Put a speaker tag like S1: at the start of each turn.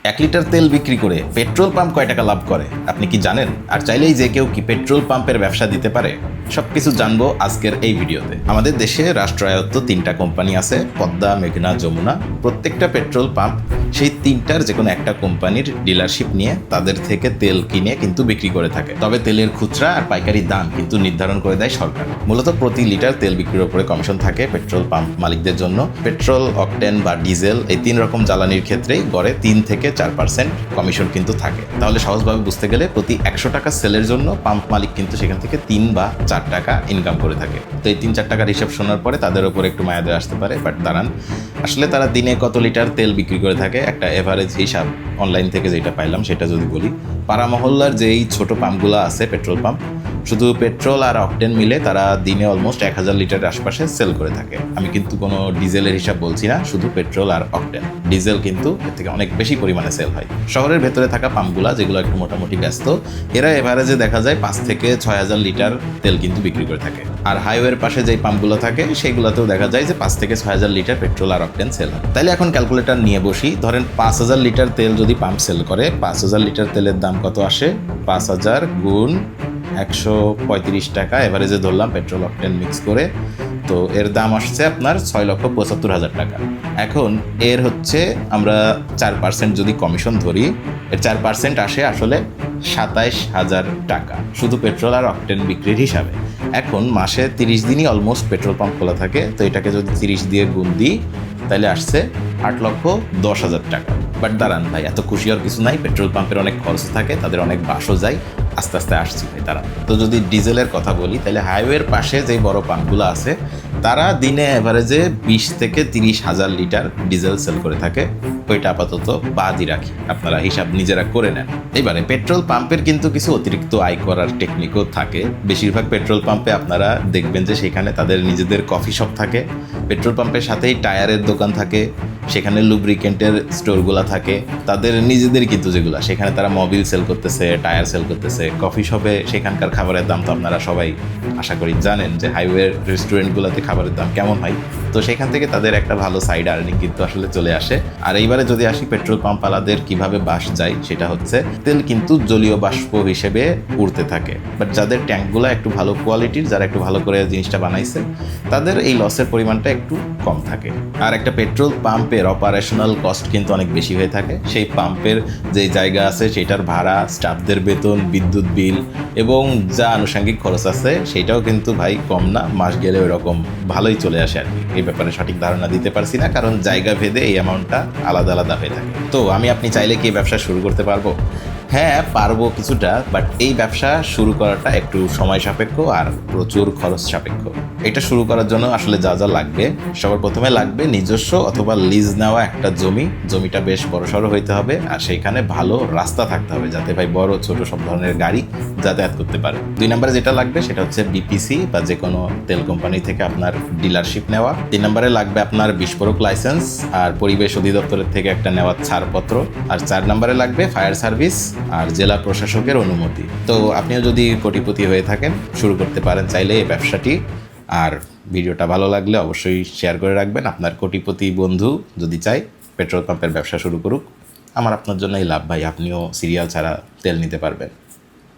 S1: 1 litre তেল বিক্রি করে পেট্রোল পাম্প কয় টাকা লাভ করে আপনি কি জানেন? আর চাইলেই যে কেউ কি পেট্রোল পাম্পের ব্যবসা দিতে পারে? সবকিছু জানবো আজকের এই ভিডিওতে। আমাদের দেশে রাষ্ট্রায়ত্ত 3টা কোম্পানি আছে, পদ্মা, মেঘনা, যমুনা। প্রত্যেকটা পেট্রোল পাম্প সেই 3টার যে কোনো একটা কোম্পানির ডিলারশিপ নিয়ে তাদের থেকে তেল কিনে কিন্তু বিক্রি করে থাকে। তবে তেলের খুচরা আর পাইকারি দাম কিন্তু নির্ধারণ করে দেয় সরকার। মূলত প্রতি লিটার তেল বিক্রির উপরে কমিশন থাকে পেট্রোল পাম্প মালিকদের জন্য। পেট্রোল, অকটেন বা ডিজেল এই 3 রকম জ্বালানির ক্ষেত্রেই গড়ে 3 থেকে 4% কমিশন কিন্তু থাকে। তাহলে সহজভাবে বুঝতে গেলে প্রতি 100 টাকা সেলের জন্য পাম্প মালিক কিন্তু সেখান থেকে 3 বা 4 টাকা ইনকাম করে থাকে। তো এই 3-4 টাকার হিসাব শোনার পরে তাদের উপর একটু মায়াদে আসতে পারে, বাট দাঁড়ান, আসলে তারা দিনে কত লিটার তেল বিক্রি করে থাকে একটা এভারেজ হিসাব অনলাইন থেকে যেটা পাইলাম সেটা যদি বলি, পাড়া মহল্লার যেই ছোট পাম্পগুলো আছে পেট্রোল পাম্প, শুধু পেট্রোল আর অকটেন মিলে তারা দিনে অলমোস্ট 1000 লিটারের আশপাশে সেল করে থাকে। আমি কিন্তু কোনো ডিজেলের হিসাব বলছি না, শুধু পেট্রোল আর অকটেন। ডিজেল কিন্তু এর থেকে অনেক বেশি পরিমাণে সেল হয়। শহরের ভেতরে থাকা পাম্পগুলো যেগুলো একটু মোটামুটি ব্যস্ত, এরা এভারেজে দেখা যায় 5 থেকে 6000 লিটার তেল কিন্তু বিক্রি করে থাকে। আর হাইওয়ের পাশে যেই পাম্পগুলো থাকে সেগুলোতেও দেখা যায় যে 5 থেকে 6000 লিটার পেট্রোল আর অকটেন সেল হয়। তাইলে এখন ক্যালকুলেটর নিয়ে বসি, ধরেন 5000 লিটার তেল যদি পাম্প সেল করে, 5000 লিটার তেলের দাম কত আসে? 5000 গুণ 135 টাকা এভারেজে ধরলাম পেট্রোল অকটেন মিক্স করে, তো এর দাম আসছে আপনার 6,75,000 টাকা। এখন এর হচ্ছে আমরা 4% যদি কমিশন ধরি, এর 4% আসে আসলে 27,000 টাকা শুধু পেট্রোল আর অকটেন বিক্রির হিসাবে। এখন মাসে 30 দিনই অলমোস্ট পেট্রোল পাম্প খোলা থাকে, তো এটাকে যদি 30 দিয়ে গুণ দিই তাহলে আসছে 8,10,000 টাকা। বাট দাঁড়ান ভাই, এত খুশি আর কিছু নাই, পেট্রোল পাম্পের অনেক খরচ থাকে, তাদের অনেক বাসও যায়, আস্তে আস্তে আসছি ভাই তারা। তো যদি ডিজেলের কথা বলি তাহলে হাইওয়ের পাশে যে বড় পাম্পগুলো আছে তারা দিনে অ্যাভারেজে 20 থেকে 30,000 লিটার ডিজেল সেল করে থাকে। ওইটা আপাতত বাদই রাখি, আপনারা হিসাব নিজেরা করে নেন। এবারে পেট্রোল পাম্পের কিন্তু কিছু অতিরিক্ত আয় করার টেকনিকও থাকে। বেশিরভাগ পেট্রোল পাম্পে আপনারা দেখবেন যে সেখানে তাদের নিজেদের কফি শপ থাকে, পেট্রোল পাম্পের সাথেই টায়ারের দোকান থাকে, সেখানে লুব্রিকেন্টের স্টোরগুলো থাকে, তাদের নিজেদের কিন্তু যেগুলো সেখানে তারা মোবিল সেল করতেছে, টায়ার সেল করতেছে। কফি শপে সেখানকার খাবারের দাম তো আপনারা সবাই আশা করি জানেন যে হাইওয়ের রেস্টুরেন্টগুলোতে খাবারের দাম কেমন হয়। তো সেখান থেকে তাদের একটা ভালো সাইড আর্নিং কিন্তু আসলে চলে আসে। আর এইবারে যদি আসি পেট্রোল পাম্পওয়ালাদের কিভাবে বাস যায়, সেটা হচ্ছে তেল কিন্তু জলীয় বাষ্প হিসেবে উড়তে থাকে। বাট যাদের ট্যাঙ্কগুলো একটু ভালো কোয়ালিটির, যারা একটু ভালো করে জিনিসটা বানাইছে, তাদের এই লসের পরিমাণটা একটু কম থাকে। আর একটা পেট্রোল পাম্পের অপারেশনাল কস্ট কিন্তু অনেক বেশি হয়ে থাকে। সেই পাম্পের যে জায়গা আছে সেটার ভাড়া, স্টাফদের বেতন, বিদ্যুৎ বিল এবং যা আনুষঙ্গিক খরচ আছে সেটাও কিন্তু ভাই কম না, মাস গেলে ওইরকম ভালোই চলে আসে আর কি। এই ব্যাপারে সঠিক ধারণা দিতে পারছি না, কারণ জায়গা ভেদে এই অ্যামাউন্টটা আলাদা আলাদা হয়ে থাকে। তো আপনি চাইলে কি এই ব্যবসা শুরু করতে পারবো? হ্যাঁ পারবো কিছুটা, বাট এই ব্যবসা শুরু করাটা একটু সময় সাপেক্ষ আর প্রচুর খরচ সাপেক্ষ। এটা শুরু করার জন্য আসলে যা যা লাগবে, সবার প্রথমে লাগবে নিজস্ব অথবা লিজ নেওয়া একটা জমি। জমিটা বেশ বড়সড় হইতে হবে আর সেইখানে ভালো রাস্তা থাকতে হবে, যাতে ভাই বড় ছোট সব ধরনের গাড়ি যাতায়াত করতে পারে। 2 নম্বরে যেটা লাগবে সেটা হচ্ছে বিপিসি বা যে কোনো তেল কোম্পানি থেকে আপনার ডিলারশিপ নেওয়া। 3 নম্বরে লাগবে আপনার বিস্ফোরক লাইসেন্স আর পরিবেশ অধিদপ্তরের থেকে একটা নেওয়া ছাড়পত্র। আর 4 নম্বরে লাগবে ফায়ার সার্ভিস আর জেলা প্রশাসকের অনুমতি। তো আপনিও যদি কোটিপতি হয়ে থাকেন, শুরু করতে পারেন চাইলে এই ব্যবসাটি। আর ভিডিওটা ভালো লাগলে অবশ্যই শেয়ার করে রাখবেন। আপনার কোটিপতি বন্ধু যদি চায় পেট্রোল পাম্পের ব্যবসা শুরু করুক, আমার আপনার জন্যই লাভ ভাই, আপনিও সিরিয়াল ছাড়া তেল নিতে পারবেন।